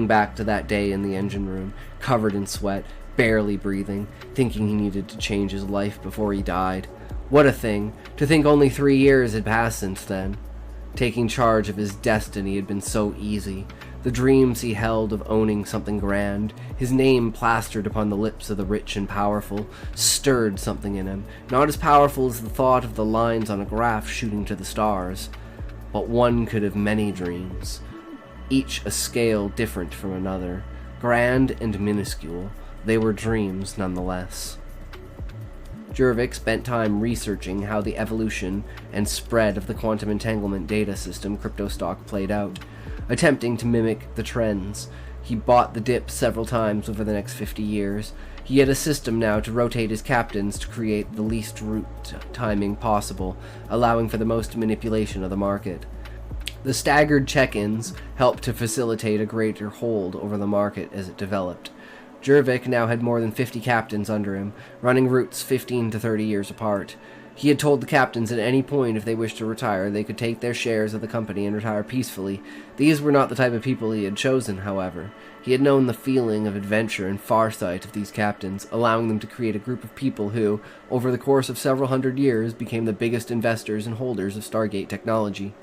thinking back to that day in the engine room, covered in sweat, barely breathing, thinking he needed to change his life before he died. What a thing, to think only 3 years had passed since then. Taking charge of his destiny had been so easy. The dreams he held of owning something grand, his name plastered upon the lips of the rich and powerful, stirred something in him, not as powerful as the thought of the lines on a graph shooting to the stars. But one could have many dreams, each a scale different from another, grand and minuscule. They were dreams nonetheless. Jervik spent time researching how the evolution and spread of the quantum entanglement data system cryptostock played out, attempting to mimic the trends. He bought the dip several times over the next 50 years. He had a system now to rotate his captains to create the least route timing possible, allowing for the most manipulation of the market. The staggered check-ins helped to facilitate a greater hold over the market as it developed. Jervik now had more than 50 captains under him, running routes 15 to 30 years apart. He had told the captains at any point if they wished to retire, they could take their shares of the company and retire peacefully. These were not the type of people he had chosen, however. He had known the feeling of adventure and farsight of these captains, allowing them to create a group of people who, over the course of several hundred years, became the biggest investors and holders of Stargate technology.